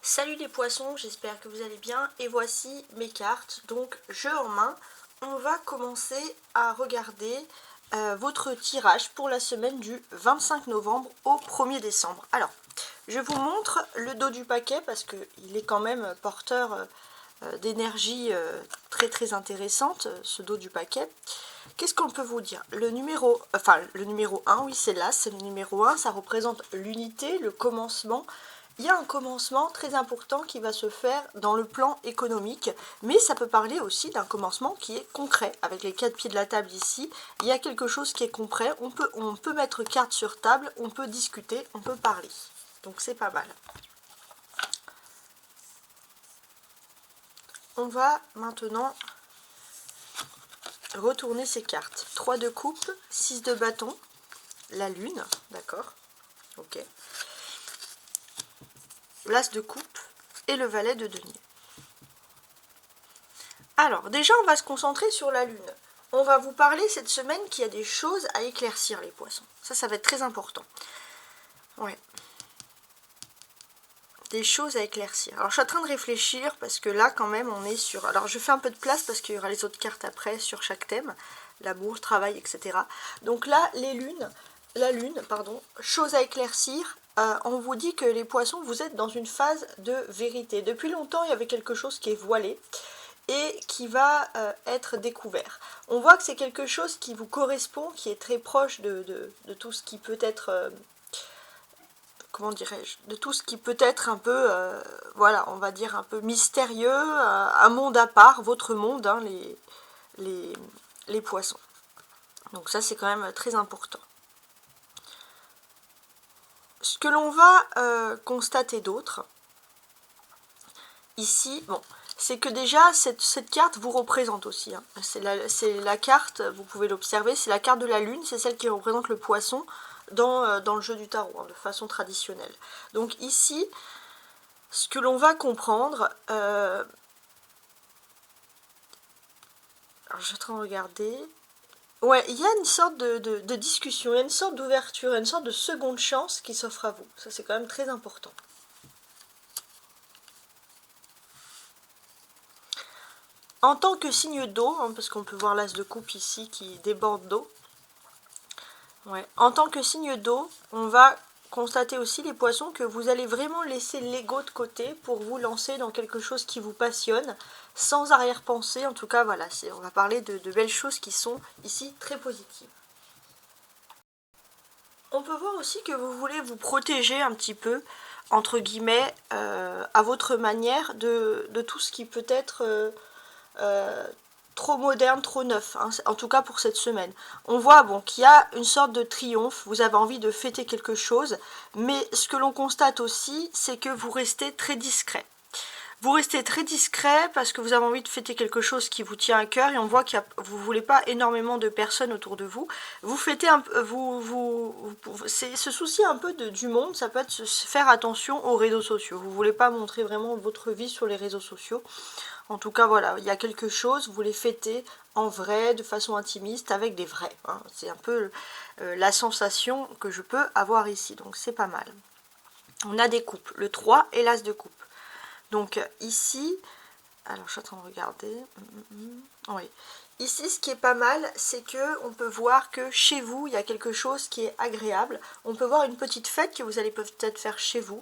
Salut les poissons, j'espère que vous allez bien et voici mes cartes, donc jeu en main. On va commencer à regarder votre tirage pour la semaine du 25 novembre au 1er décembre. Alors, je vous montre le dos du paquet parce qu'il est quand même porteur d'énergie très intéressante, ce dos du paquet. Qu'est-ce qu'on peut vous dire? Le numéro 1, oui c'est là, c'est le numéro 1, ça représente l'unité, le commencement. Il y a un commencement très important qui va se faire dans le plan économique, mais ça peut parler aussi d'un commencement qui est concret. Avec les 4 pieds de la table ici, il y a quelque chose qui est concret, on peut mettre carte sur table, on peut discuter, on peut parler. Donc c'est pas mal. On va maintenant retourner ces cartes. 3 de coupe, 6 de bâton, la lune, d'accord, ok. L'as de coupe et le valet de denier. Alors, déjà, on va se concentrer sur la lune. On va vous parler cette semaine qu'il y a des choses à éclaircir, les poissons. Ça va être très important. Ouais. Des choses à éclaircir. Alors, je suis en train de réfléchir parce que là, quand même, on est sur... Alors, je fais un peu de place parce qu'il y aura les autres cartes après sur chaque thème. L'amour, travail, etc. Donc là, la lune, pardon, chose à éclaircir. On vous dit que les poissons, vous êtes dans une phase de vérité. Depuis longtemps, il y avait quelque chose qui est voilé et qui va être découvert. On voit que c'est quelque chose qui vous correspond, qui est très proche de tout ce qui peut être, comment dirais-je, de tout ce qui peut être un peu, voilà, on va dire un peu mystérieux, un monde à part, votre monde, hein, les poissons. Donc ça, c'est quand même très important. Ce que l'on va constater d'autre, ici, bon, c'est que déjà, cette carte vous représente aussi. Hein. C'est la carte, vous pouvez l'observer, c'est la carte de la lune, c'est celle qui représente le poisson dans le jeu du tarot, hein, de façon traditionnelle. Donc ici, ce que l'on va comprendre... alors, je suis en train de regarder... Ouais, il y a une sorte de discussion, il y a une sorte d'ouverture, une sorte de seconde chance qui s'offre à vous. Ça, c'est quand même très important. En tant que signe d'eau, hein, parce qu'on peut voir l'as de coupe ici qui déborde d'eau. Ouais. En tant que signe d'eau, on va constater aussi, les poissons, que vous allez vraiment laisser l'ego de côté pour vous lancer dans quelque chose qui vous passionne, sans arrière-pensée. En tout cas, voilà, on va parler de belles choses qui sont ici très positives. On peut voir aussi que vous voulez vous protéger un petit peu, entre guillemets, à votre manière, de tout ce qui peut être trop moderne, trop neuf, hein, en tout cas pour cette semaine. On voit bon, qu'il y a une sorte de triomphe, vous avez envie de fêter quelque chose, mais ce que l'on constate aussi, c'est que vous restez très discret. Vous restez très discret parce que vous avez envie de fêter quelque chose qui vous tient à cœur et on voit que vous ne voulez pas énormément de personnes autour de vous. Vous fêtez un peu, c'est se soucier un peu du monde, ça peut être se faire attention aux réseaux sociaux. Vous ne voulez pas montrer vraiment votre vie sur les réseaux sociaux. En tout cas, voilà, il y a quelque chose, vous les fêtez en vrai, de façon intimiste, avec des vrais. Hein. C'est un peu la sensation que je peux avoir ici, donc c'est pas mal. On a des coupes, le 3 et l'as de coupe. Donc ici, alors je suis en train de regarder, oui. Ici, ce qui est pas mal, c'est que on peut voir que chez vous, il y a quelque chose qui est agréable. On peut voir une petite fête que vous allez peut-être faire chez vous,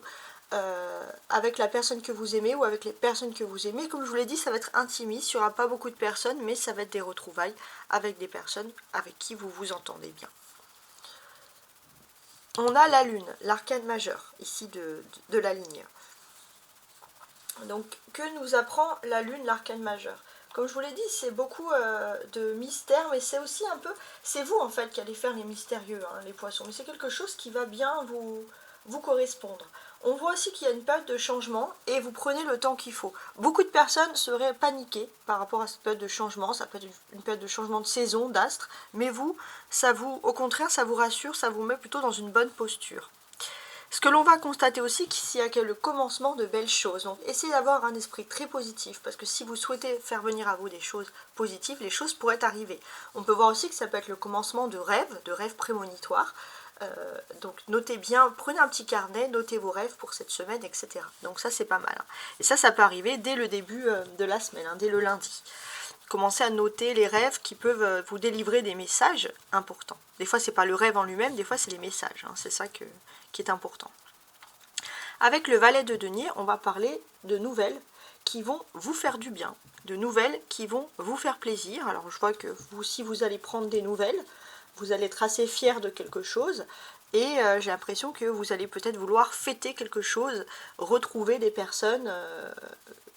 avec la personne que vous aimez ou avec les personnes que vous aimez. Comme je vous l'ai dit, ça va être intimiste, il n'y aura pas beaucoup de personnes, mais ça va être des retrouvailles avec des personnes avec qui vous vous entendez bien. On a la lune, l'arcane majeur, ici de la ligne. Donc, que nous apprend la lune, l'arcane majeur? Comme je vous l'ai dit, c'est beaucoup de mystère, mais c'est aussi un peu... C'est vous, en fait, qui allez faire les mystérieux, hein, les poissons. Mais c'est quelque chose qui va bien vous correspondre. On voit aussi qu'il y a une période de changement, et vous prenez le temps qu'il faut. Beaucoup de personnes seraient paniquées par rapport à cette période de changement. Ça peut être une période de changement de saison, d'astre. Mais vous, au contraire, ça vous rassure, ça vous met plutôt dans une bonne posture. Ce que l'on va constater aussi, c'est qu'il y a le commencement de belles choses. Donc essayez d'avoir un esprit très positif, parce que si vous souhaitez faire venir à vous des choses positives, les choses pourraient arriver. On peut voir aussi que ça peut être le commencement de rêves prémonitoires, Donc notez bien, prenez un petit carnet, notez vos rêves pour cette semaine, etc. Donc ça c'est pas mal. Hein. Et ça peut arriver dès le début de la semaine, hein, dès le lundi. Commencez à noter les rêves qui peuvent vous délivrer des messages importants. Des fois c'est pas le rêve en lui-même, des fois c'est les messages. Hein. C'est ça qui est important. Avec le valet de denier, on va parler de nouvelles qui vont vous faire du bien, de nouvelles qui vont vous faire plaisir. Alors je vois que vous, si vous allez prendre des nouvelles, vous allez être assez fier de quelque chose et j'ai l'impression que vous allez peut-être vouloir fêter quelque chose, retrouver des personnes,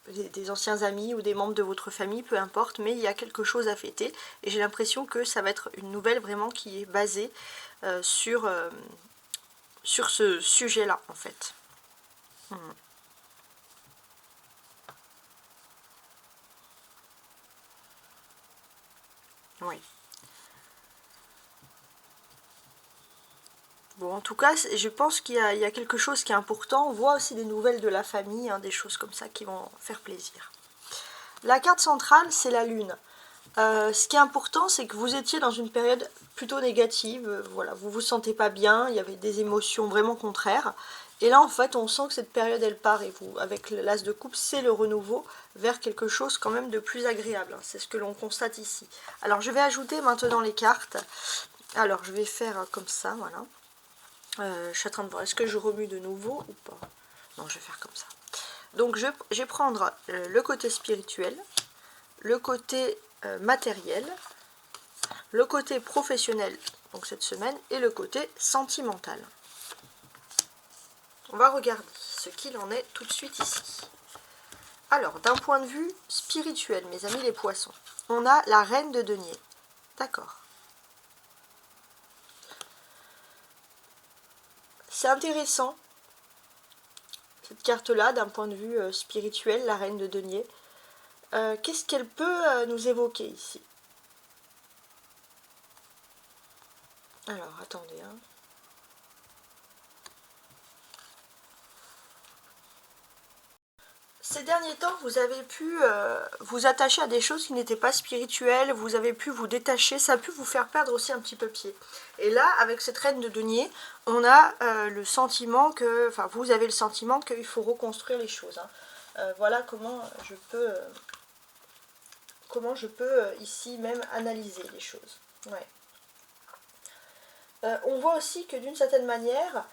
des anciens amis ou des membres de votre famille, peu importe, mais il y a quelque chose à fêter et j'ai l'impression que ça va être une nouvelle vraiment qui est basée sur ce sujet-là en fait. Oui. Bon, en tout cas, je pense qu'il y a quelque chose qui est important. On voit aussi des nouvelles de la famille, hein, des choses comme ça qui vont faire plaisir. La carte centrale, c'est la lune. Ce qui est important, c'est que vous étiez dans une période plutôt négative. Voilà, vous vous sentez pas bien, il y avait des émotions vraiment contraires. Et là, en fait, on sent que cette période, elle part. Et vous, avec l'as de coupe, c'est le renouveau vers quelque chose quand même de plus agréable. Hein. C'est ce que l'on constate ici. Alors, je vais ajouter maintenant les cartes. Alors, je vais faire comme ça, voilà. Je suis en train de voir, est-ce que je remue de nouveau ou pas? Non, je vais faire comme ça. Donc je vais prendre le côté spirituel, le côté matériel, le côté professionnel, donc cette semaine, et le côté sentimental. On va regarder ce qu'il en est tout de suite ici. Alors, d'un point de vue spirituel, mes amis les poissons, on a la reine de denier. D'accord. C'est intéressant, cette carte-là, d'un point de vue spirituel, la reine de denier. Qu'est-ce qu'elle peut nous évoquer ici? Alors, attendez. Hein. Ces derniers temps, vous avez pu vous attacher à des choses qui n'étaient pas spirituelles, vous avez pu vous détacher, ça a pu vous faire perdre aussi un petit peu pied. Et là, avec cette reine de denier, on a le sentiment que, enfin, vous avez le sentiment qu'il faut reconstruire les choses. Hein. Voilà comment je peux ici même analyser les choses. Ouais. On voit aussi que d'une certaine manière,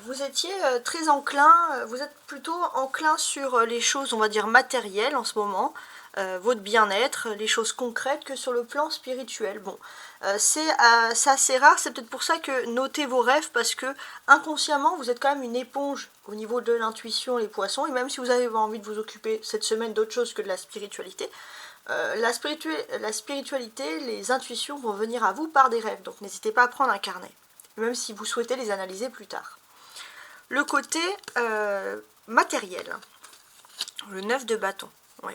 vous étiez très enclin, vous êtes plutôt enclin sur les choses, on va dire, matérielles en ce moment, votre bien-être, les choses concrètes, que sur le plan spirituel. Bon, c'est assez rare, c'est peut-être pour ça que notez vos rêves, parce que inconsciemment, vous êtes quand même une éponge au niveau de l'intuition, les poissons, et même si vous avez envie de vous occuper cette semaine d'autre chose que de la spiritualité, la spiritualité, les intuitions vont venir à vous par des rêves, donc n'hésitez pas à prendre un carnet, même si vous souhaitez les analyser plus tard. Le côté matériel, le 9 de bâton, oui.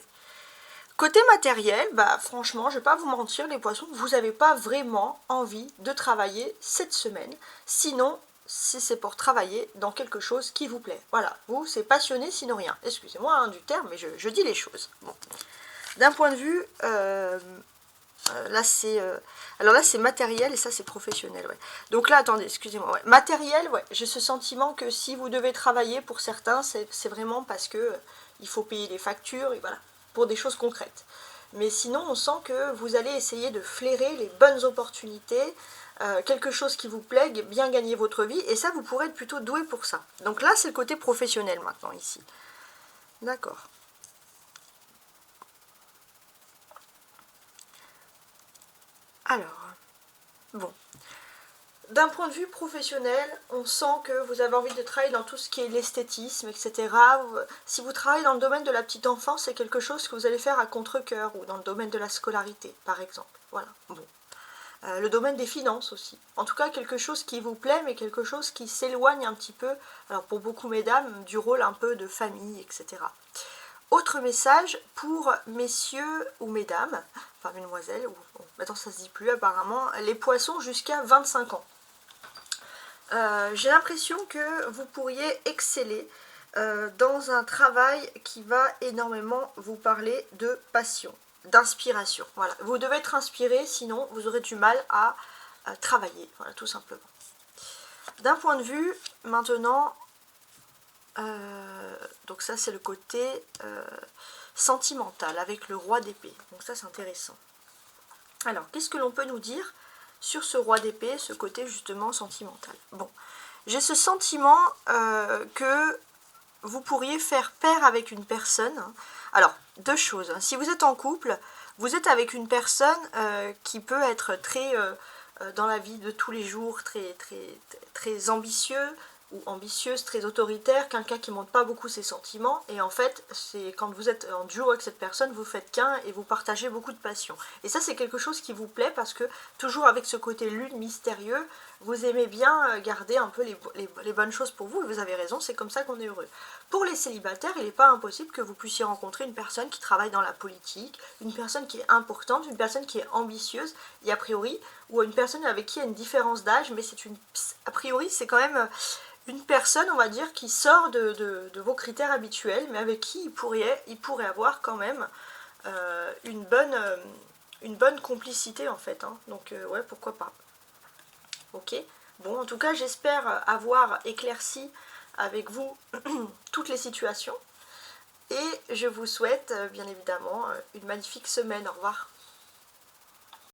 Côté matériel, bah franchement, je ne vais pas vous mentir les poissons, vous n'avez pas vraiment envie de travailler cette semaine, sinon, si c'est pour travailler dans quelque chose qui vous plaît. Voilà, vous, c'est passionné sinon rien. Excusez-moi hein, du terme, mais je dis les choses. Bon. D'un point de vue, là c'est matériel et ça c'est professionnel. Ouais. Donc là, attendez, excusez-moi. Ouais. Matériel, ouais, j'ai ce sentiment que si vous devez travailler pour certains, c'est vraiment parce que il faut payer les factures et voilà, pour des choses concrètes. Mais sinon, on sent que vous allez essayer de flairer les bonnes opportunités, quelque chose qui vous plaît, bien gagner votre vie, et ça, vous pourrez être plutôt doué pour ça. Donc là, c'est le côté professionnel maintenant ici. D'accord. Alors, bon. D'un point de vue professionnel, on sent que vous avez envie de travailler dans tout ce qui est l'esthétisme, etc. Si vous travaillez dans le domaine de la petite enfance, c'est quelque chose que vous allez faire à contre-cœur, ou dans le domaine de la scolarité, par exemple. Voilà, bon. Le domaine des finances aussi. En tout cas, quelque chose qui vous plaît, mais quelque chose qui s'éloigne un petit peu, alors pour beaucoup mesdames, du rôle un peu de famille, etc. Autre message pour messieurs ou mesdames, enfin mesdemoiselles, ou maintenant ça se dit plus apparemment, les poissons jusqu'à 25 ans. J'ai l'impression que vous pourriez exceller dans un travail qui va énormément vous parler de passion, d'inspiration. Voilà. Vous devez être inspiré, sinon vous aurez du mal à travailler, voilà, tout simplement. D'un point de vue, maintenant, donc ça c'est le côté sentimental avec le roi d'épée. Donc ça c'est intéressant. Alors, qu'est-ce que l'on peut nous dire sur ce roi d'épée, ce côté justement sentimental? Bon, j'ai ce sentiment que vous pourriez faire pair avec une personne. Alors, deux choses. Si vous êtes en couple, vous êtes avec une personne qui peut être très, dans la vie de tous les jours, très ambitieux ou ambitieuse, très autoritaire, quelqu'un qui ne montre pas beaucoup ses sentiments, et en fait, c'est quand vous êtes en duo avec cette personne, vous faites qu'un et vous partagez beaucoup de passion. Et ça, c'est quelque chose qui vous plaît parce que, toujours avec ce côté lune mystérieux, vous aimez bien garder un peu les bonnes choses pour vous, et vous avez raison, c'est comme ça qu'on est heureux. Pour les célibataires, il n'est pas impossible que vous puissiez rencontrer une personne qui travaille dans la politique, une personne qui est importante, une personne qui est ambitieuse, et a priori, ou une personne avec qui il y a une différence d'âge, mais c'est a priori, c'est quand même une personne, on va dire, qui sort de vos critères habituels, mais avec qui il pourrait avoir quand même une bonne complicité, en fait. Hein. Donc, ouais, pourquoi pas. Ok. Bon, en tout cas, j'espère avoir éclairci avec vous toutes les situations. Et je vous souhaite, bien évidemment, une magnifique semaine. Au revoir.